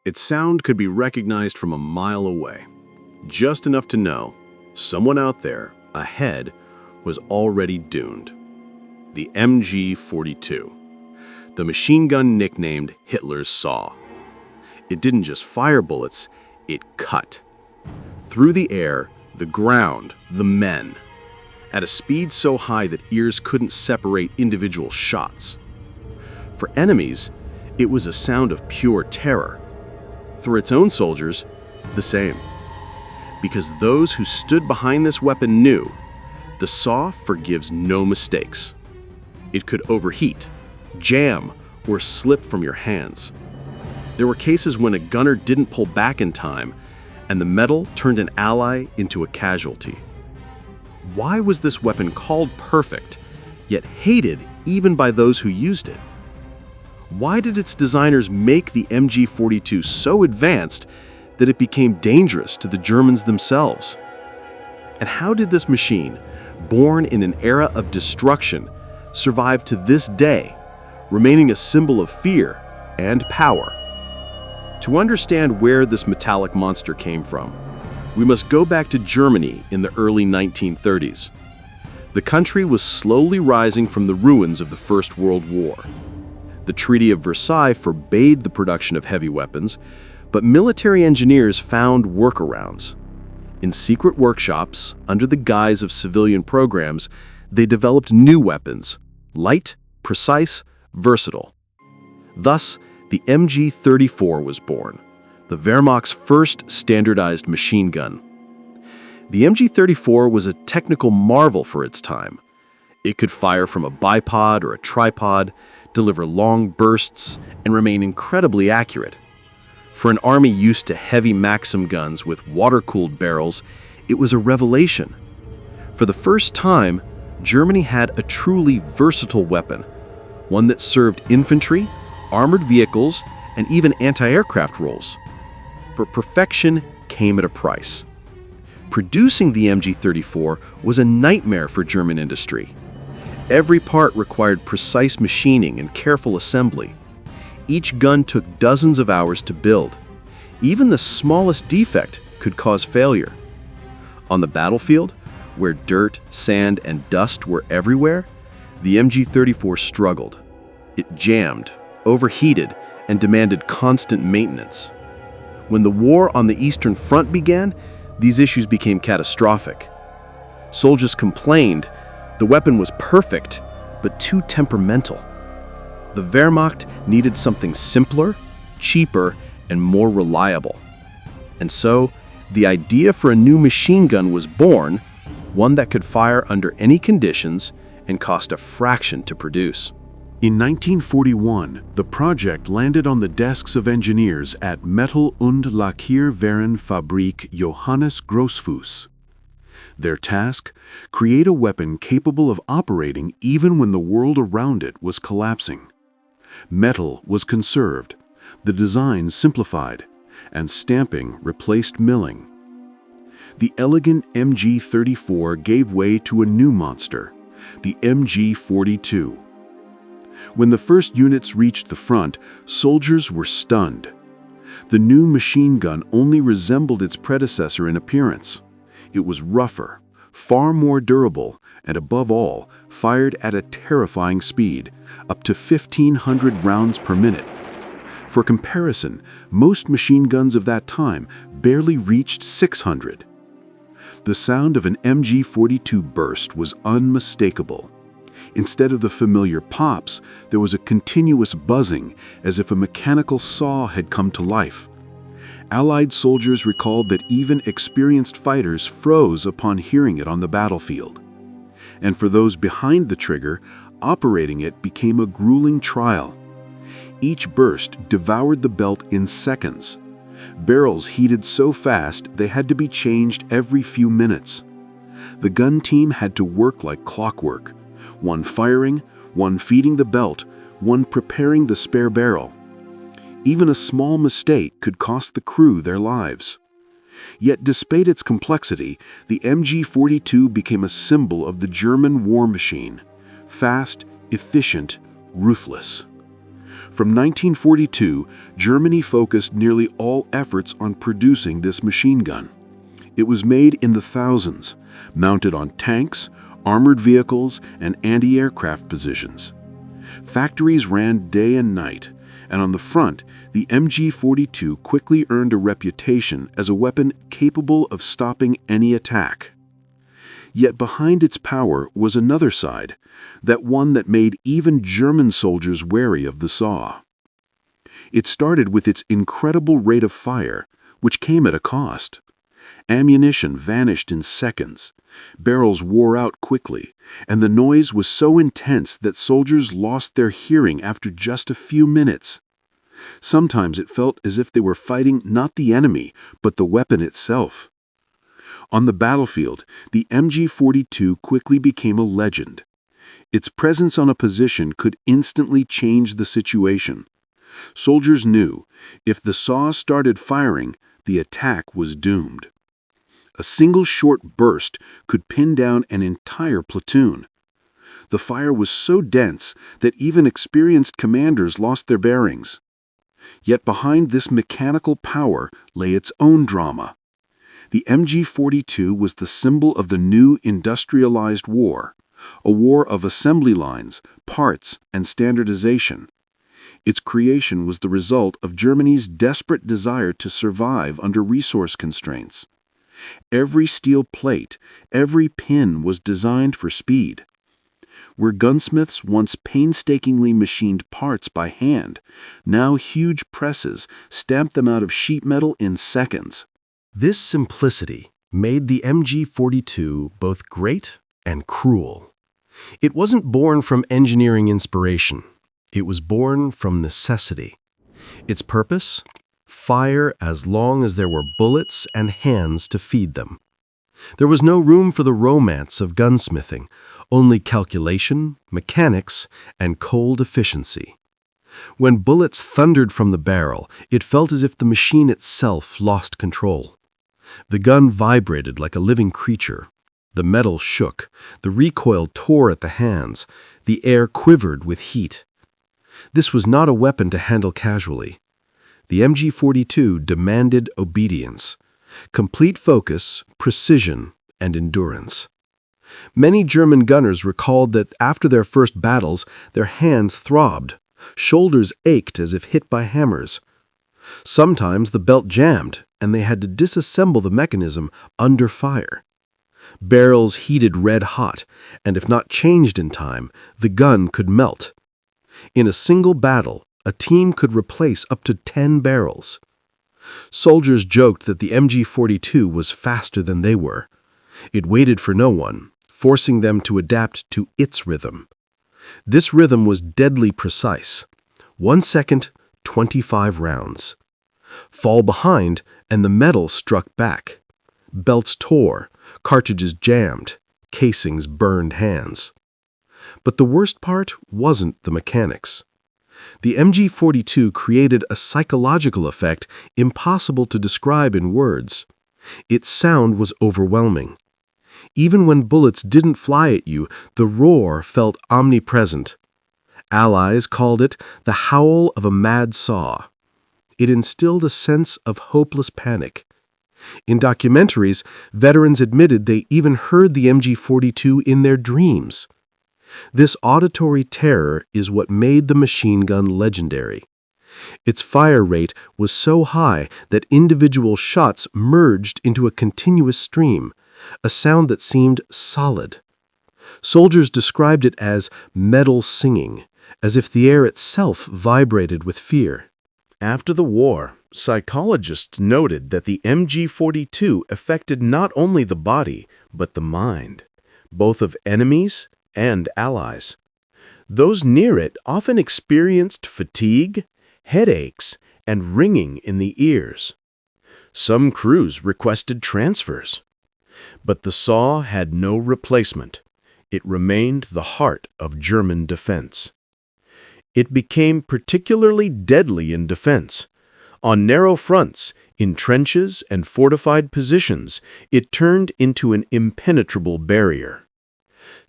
Its sound could be recognized from a mile away, just enough to know someone out there, ahead, was already doomed. The MG42, the machine gun nicknamed Hitler's Saw. It didn't just fire bullets, it cut. Through the air, the ground, the men, at a speed so high that ears couldn't separate individual shots. For enemies, it was a sound of pure terror. For its own soldiers, the same. Because those who stood behind this weapon knew the saw forgives no mistakes. It could overheat, jam, or slip from your hands. There were cases when a gunner didn't pull back in time, and the metal turned an ally into a casualty. Why was this weapon called perfect, yet hated even by those who used it? Why did its designers make the MG42 so advanced that it became dangerous to the Germans themselves? And how did this machine, born in an era of destruction, survive to this day, remaining a symbol of fear and power? To understand where this metallic monster came from, we must go back to Germany in the early 1930s. The country was slowly rising from the ruins of the First World War. The Treaty of Versailles forbade the production of heavy weapons, but military engineers found workarounds. In secret workshops, under the guise of civilian programs, they developed new weapons, light, precise, versatile. Thus, the MG34 was born, the Wehrmacht's first standardized machine gun. The MG34 was a technical marvel for its time. It could fire from a bipod or a tripod, deliver long bursts, and remain incredibly accurate. For an army used to heavy Maxim guns with water-cooled barrels, it was a revelation. For the first time, Germany had a truly versatile weapon, one that served infantry, armored vehicles, and even anti-aircraft roles. But perfection came at a price. Producing the MG34 was a nightmare for German industry. Every part required precise machining and careful assembly. Each gun took dozens of hours to build. Even the smallest defect could cause failure. On the battlefield, where dirt, sand, and dust were everywhere, the MG34 struggled. It jammed, overheated, and demanded constant maintenance. When the war on the Eastern Front began, these issues became catastrophic. Soldiers complained the weapon was perfect, but too temperamental. The Wehrmacht needed something simpler, cheaper, and more reliable. And so, the idea for a new machine gun was born, one that could fire under any conditions and cost a fraction to produce. In 1941, the project landed on the desks of engineers at Metall- und Lackierwarenfabrik Johannes Grossfuss. Their task? Create a weapon capable of operating even when the world around it was collapsing. Metal was conserved, the design simplified, and stamping replaced milling. The elegant MG34 gave way to a new monster, the MG42. When the first units reached the front, soldiers were stunned. The new machine gun only resembled its predecessor in appearance. It was rougher, far more durable, and above all, fired at a terrifying speed, up to 1,500 rounds per minute. For comparison, most machine guns of that time barely reached 600. The sound of an MG42 burst was unmistakable. Instead of the familiar pops, there was a continuous buzzing, as if a mechanical saw had come to life. Allied soldiers recalled that even experienced fighters froze upon hearing it on the battlefield. And for those behind the trigger, operating it became a grueling trial. Each burst devoured the belt in seconds. Barrels heated so fast they had to be changed every few minutes. The gun team had to work like clockwork, one firing, one feeding the belt, one preparing the spare barrel. Even a small mistake could cost the crew their lives. Yet despite its complexity, the MG42 became a symbol of the German war machine: fast, efficient, ruthless. From 1942, Germany focused nearly all efforts on producing this machine gun. It was made in the thousands, mounted on tanks, armored vehicles, and anti-aircraft positions. Factories ran day and night, and on the front, the MG42 quickly earned a reputation as a weapon capable of stopping any attack. Yet behind its power was another side, that one that made even German soldiers wary of the saw. It started with its incredible rate of fire, which came at a cost. Ammunition vanished in seconds, barrels wore out quickly, and the noise was so intense that soldiers lost their hearing after just a few minutes. Sometimes it felt as if they were fighting not the enemy, but the weapon itself. On the battlefield, the MG42 quickly became a legend. Its presence on a position could instantly change the situation. Soldiers knew, if the saw started firing, the attack was doomed. A single short burst could pin down an entire platoon. The fire was so dense that even experienced commanders lost their bearings. Yet behind this mechanical power lay its own drama. The MG42 was the symbol of the new industrialized war, a war of assembly lines, parts, and standardization. Its creation was the result of Germany's desperate desire to survive under resource constraints. Every steel plate, every pin was designed for speed. Where gunsmiths once painstakingly machined parts by hand, now huge presses stamped them out of sheet metal in seconds. This simplicity made the MG42 both great and cruel. It wasn't born from engineering inspiration. It was born from necessity. Its purpose? Fire as long as there were bullets and hands to feed them. There was no room for the romance of gunsmithing, only calculation, mechanics, and cold efficiency. When bullets thundered from the barrel, it felt as if the machine itself lost control. The gun vibrated like a living creature. The metal shook, the recoil tore at the hands, the air quivered with heat. This was not a weapon to handle casually. The MG42 demanded obedience, complete focus, precision, and endurance. Many German gunners recalled that after their first battles, their hands throbbed, shoulders ached as if hit by hammers. Sometimes the belt jammed, and they had to disassemble the mechanism under fire. Barrels heated red hot, and if not changed in time, the gun could melt. In a single battle, a team could replace up to 10 barrels. Soldiers joked that the MG42 was faster than they were. It waited for no one, forcing them to adapt to its rhythm. This rhythm was deadly precise. 1 second, 25 rounds. Fall behind, and the metal struck back. Belts tore, cartridges jammed, casings burned hands. But the worst part wasn't the mechanics. The MG42 created a psychological effect impossible to describe in words. Its sound was overwhelming. Even when bullets didn't fly at you, the roar felt omnipresent. Allies called it the howl of a mad saw. It instilled a sense of hopeless panic. In documentaries, veterans admitted they even heard the MG42 in their dreams. This auditory terror is what made the machine gun legendary. Its fire rate was so high that individual shots merged into a continuous stream, a sound that seemed solid. Soldiers described it as metal singing, as if the air itself vibrated with fear. After the war, psychologists noted that the MG42 affected not only the body, but the mind, both of enemies and allies. Those near it often experienced fatigue, headaches, and ringing in the ears. Some crews requested transfers. But the saw had no replacement. It remained the heart of German defense. It became particularly deadly in defense. On narrow fronts, in trenches and fortified positions, it turned into an impenetrable barrier.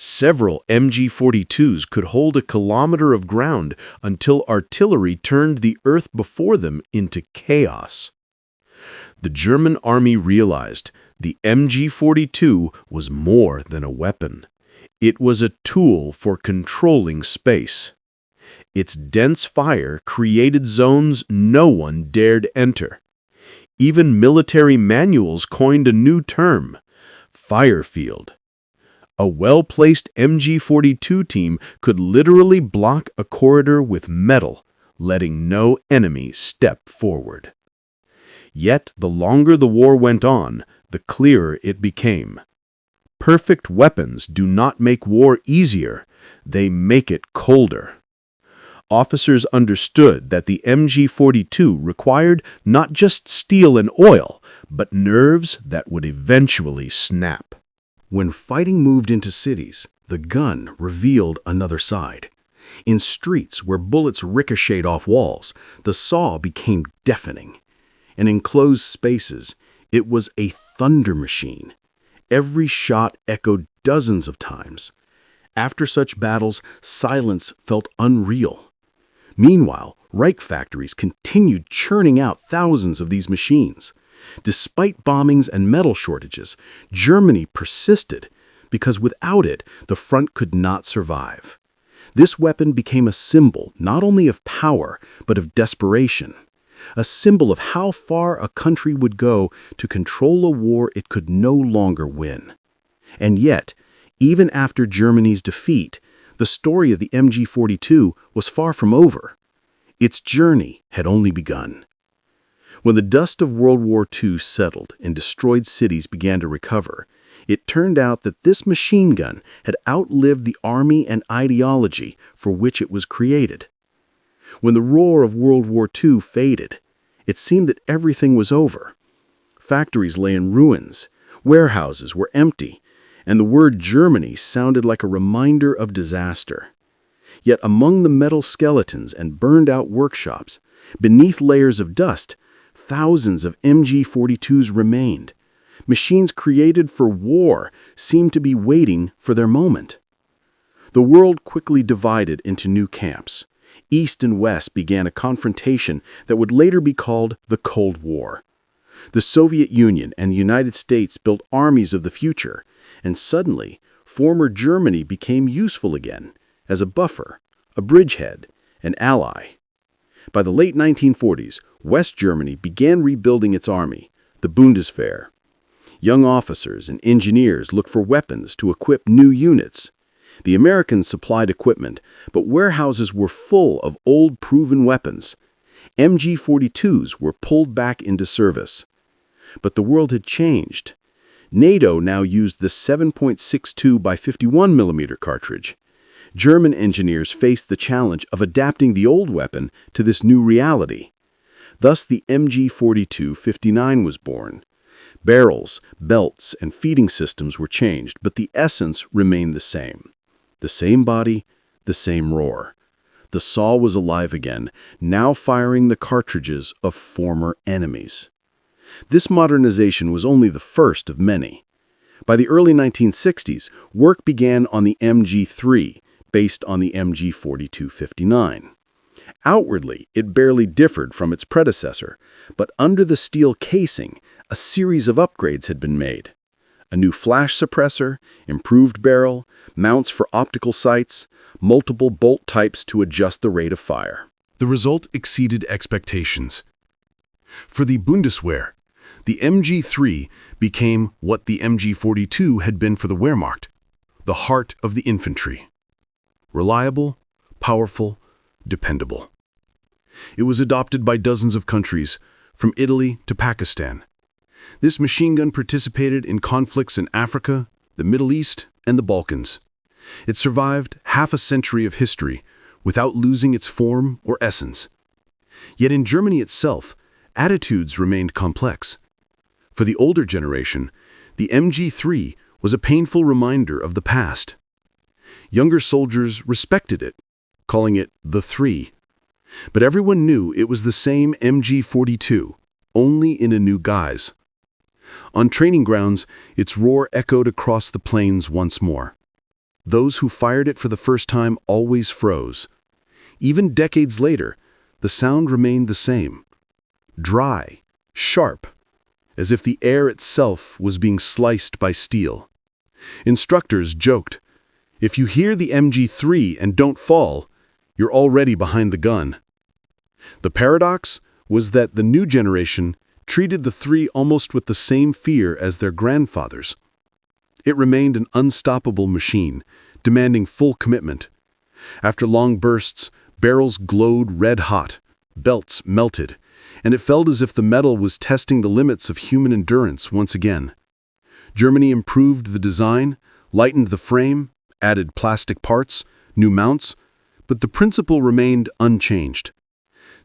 Several MG42s could hold a kilometer of ground until artillery turned the earth before them into chaos. The German army realized the MG42 was more than a weapon. It was a tool for controlling space. Its dense fire created zones no one dared enter. Even military manuals coined a new term, fire field. A well-placed MG42 team could literally block a corridor with metal, letting no enemy step forward. Yet, the longer the war went on, the clearer it became. Perfect weapons do not make war easier, they make it colder. Officers understood that the MG42 required not just steel and oil, but nerves that would eventually snap. When fighting moved into cities, the gun revealed another side. In streets where bullets ricocheted off walls, the saw became deafening. In enclosed spaces, it was a thunder machine. Every shot echoed dozens of times. After such battles, silence felt unreal. Meanwhile, Reich factories continued churning out thousands of these machines. Despite bombings and metal shortages, Germany persisted because without it, the front could not survive. This weapon became a symbol not only of power, but of desperation. A symbol of how far a country would go to control a war it could no longer win. And yet, even after Germany's defeat, the story of the MG42 was far from over. Its journey had only begun. When the dust of World War II settled and destroyed cities began to recover, it turned out that this machine gun had outlived the army and ideology for which it was created. When the roar of World War II faded, it seemed that everything was over. Factories lay in ruins, warehouses were empty, and the word Germany sounded like a reminder of disaster. Yet among the metal skeletons and burned-out workshops, beneath layers of dust, thousands of MG42s remained. Machines created for war seemed to be waiting for their moment. The world quickly divided into new camps. East and West began a confrontation that would later be called the Cold War. The Soviet Union and the United States built armies of the future, and suddenly, former Germany became useful again as a buffer, a bridgehead, an ally. By the late 1940s, West Germany began rebuilding its army, the Bundeswehr. Young officers and engineers looked for weapons to equip new units. The Americans supplied equipment, but warehouses were full of old proven weapons. MG42s were pulled back into service. But the world had changed. NATO now used the 7.62 by 51 mm cartridge. German engineers faced the challenge of adapting the old weapon to this new reality. Thus the MG42-59 was born. Barrels, belts, and feeding systems were changed, but the essence remained the same. The same body, the same roar. The saw was alive again, now firing the cartridges of former enemies. This modernization was only the first of many. By the early 1960s, work began on the MG3, based on the MG42-59. Outwardly, it barely differed from its predecessor, but under the steel casing, a series of upgrades had been made. A new flash suppressor, improved barrel, mounts for optical sights, multiple bolt types to adjust the rate of fire. The result exceeded expectations. For the Bundeswehr, the MG3 became what the MG42 had been for the Wehrmacht, the heart of the infantry. Reliable, powerful, dependable. It was adopted by dozens of countries, from Italy to Pakistan. This machine gun participated in conflicts in Africa, the Middle East, and the Balkans. It survived half a century of history without losing its form or essence. Yet in Germany itself, attitudes remained complex. For the older generation, the MG3 was a painful reminder of the past. Younger soldiers respected it, calling it the Three. But everyone knew it was the same MG42, only in a new guise. On training grounds, its roar echoed across the plains once more. Those who fired it for the first time always froze. Even decades later, the sound remained the same. Dry, sharp, as if the air itself was being sliced by steel. Instructors joked, "If you hear the MG3 and don't fall, you're already behind the gun." The paradox was that the new generation treated the three almost with the same fear as their grandfathers. It remained an unstoppable machine, demanding full commitment. After long bursts, barrels glowed red-hot, belts melted, and it felt as if the metal was testing the limits of human endurance once again. Germany improved the design, lightened the frame, added plastic parts, new mounts, but the principle remained unchanged.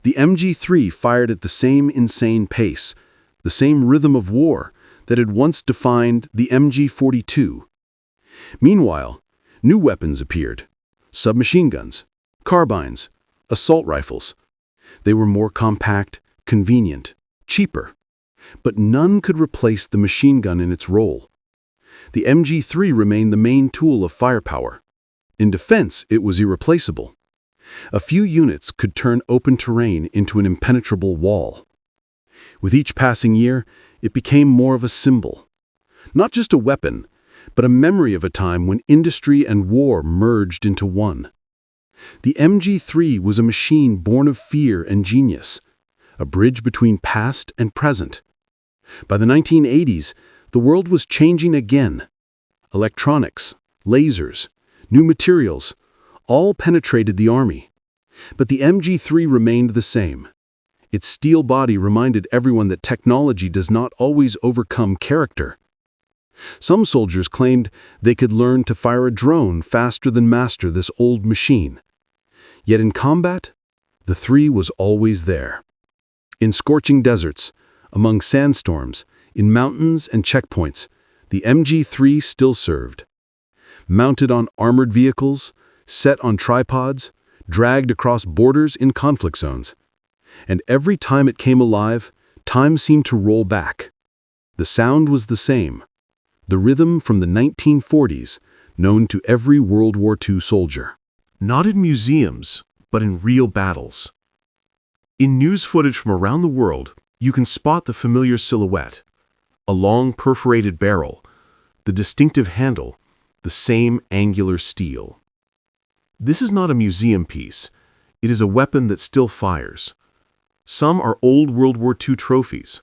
The MG3 fired at the same insane pace, the same rhythm of war that had once defined the MG42. Meanwhile, new weapons appeared: submachine guns, carbines, assault rifles. They were more compact, convenient, cheaper, but none could replace the machine gun in its role. The MG3 remained the main tool of firepower. In defense, it was irreplaceable. A few units could turn open terrain into an impenetrable wall. With each passing year, it became more of a symbol. Not just a weapon, but a memory of a time when industry and war merged into one. The MG3 was a machine born of fear and genius, a bridge between past and present. By the 1980s, the world was changing again. Electronics, lasers, new materials, all penetrated the army. But the MG3 remained the same. Its steel body reminded everyone that technology does not always overcome character. Some soldiers claimed they could learn to fire a drone faster than master this old machine. Yet in combat, the three was always there. In scorching deserts, among sandstorms, in mountains and checkpoints, the MG3 still served. Mounted on armored vehicles, set on tripods, dragged across borders in conflict zones. And every time it came alive, time seemed to roll back. The sound was the same, the rhythm from the 1940s, known to every World War II soldier. Not in museums, but in real battles. In news footage from around the world, you can spot the familiar silhouette: a long perforated barrel, the distinctive handle, the same angular steel. This is not a museum piece. It is a weapon that still fires. Some are old World War II trophies.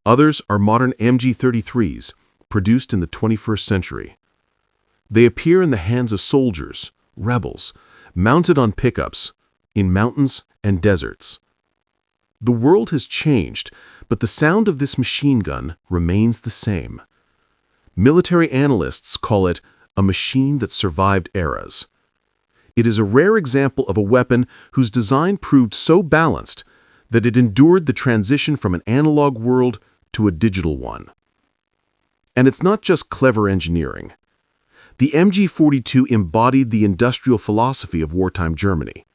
Others are modern MG33s, produced in the 21st century. They appear in the hands of soldiers, rebels, mounted on pickups, in mountains and deserts. The world has changed, but the sound of this machine gun remains the same. Military analysts call it a machine that survived eras. It is a rare example of a weapon whose design proved so balanced that it endured the transition from an analog world to a digital one. And it's not just clever engineering. The MG42 embodied the industrial philosophy of wartime Germany: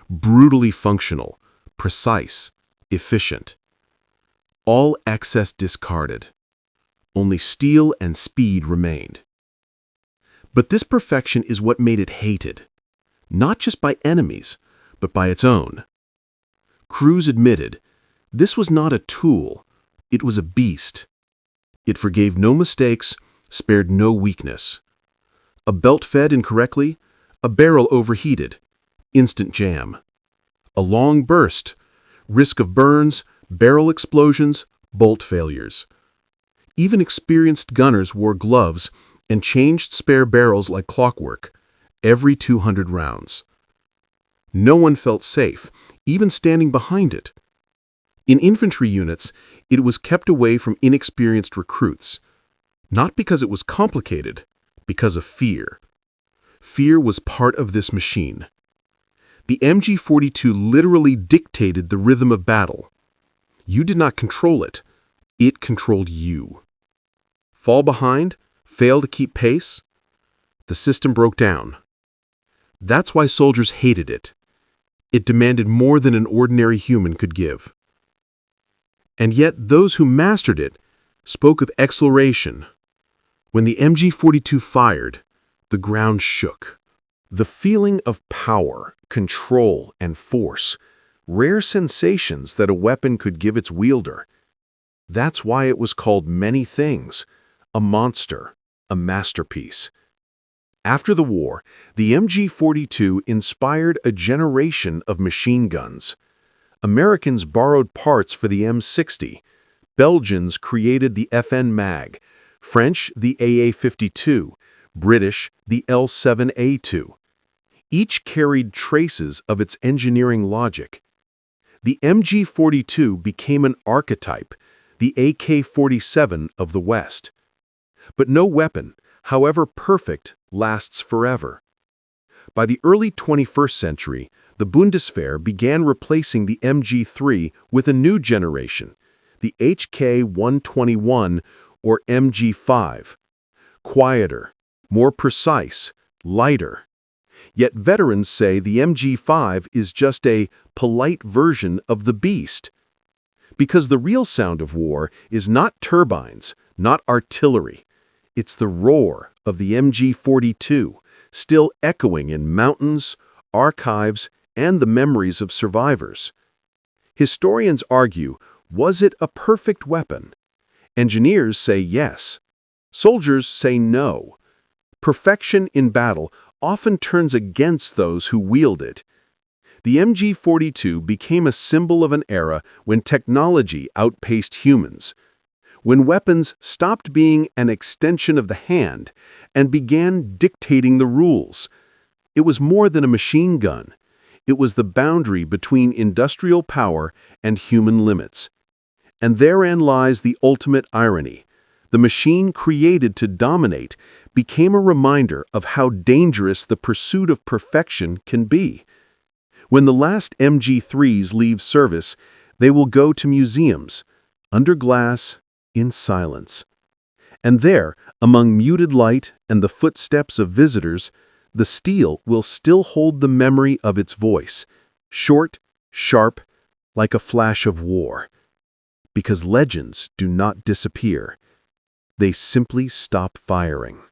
brutally functional, precise, efficient. All excess discarded. Only steel and speed remained. But this perfection is what made it hated, not just by enemies, but by its own. Crews admitted, this was not a tool, it was a beast. It forgave no mistakes, spared no weakness. A belt fed incorrectly, a barrel overheated, instant jam. A long burst, risk of burns, barrel explosions, bolt failures. Even experienced gunners wore gloves and changed spare barrels like clockwork, every 200 rounds. No one felt safe, even standing behind it. In infantry units, it was kept away from inexperienced recruits, not because it was complicated, because of fear. Fear was part of this machine. The MG42 literally dictated the rhythm of battle. You did not control it, it controlled you. Fall behind? Fail to keep pace? The system broke down. That's why soldiers hated it. It demanded more than an ordinary human could give. And yet those who mastered it spoke of exhilaration. When the MG42 fired, The ground shook. The feeling of power, control, and force, rare sensations that a weapon could give its wielder. That's why it was called many things: a monster, a masterpiece. After the war, the MG42 inspired a generation of machine guns. Americans borrowed parts for the M60. Belgians created the FN Mag, French the AA-52, British the L7A2. Each carried traces of its engineering logic. The MG42 became an archetype, the AK-47 of the West. But no weapon, however perfect, lasts forever. By the early 21st century, the Bundeswehr began replacing the MG3 with a new generation, the HK-121 or MG5. Quieter, more precise, lighter. Yet veterans say the MG5 is just a polite version of the beast. Because the real sound of war is not turbines, not artillery. It's the roar of the MG42, still echoing in mountains, archives, and the memories of survivors. Historians argue, was it a perfect weapon? Engineers say yes. Soldiers say no. Perfection in battle often turns against those who wield it. The MG42 became a symbol of an era when technology outpaced humans, when weapons stopped being an extension of the hand and began dictating the rules. It was more than a machine gun. It was the boundary between industrial power and human limits. And therein lies the ultimate irony. The machine created to dominate became a reminder of how dangerous the pursuit of perfection can be. When the last MG3s leave service, they will go to museums, under glass, in silence. And there, among muted light and the footsteps of visitors, the steel will still hold the memory of its voice, short, sharp, like a flash of war. Because legends do not disappear. They simply stop firing.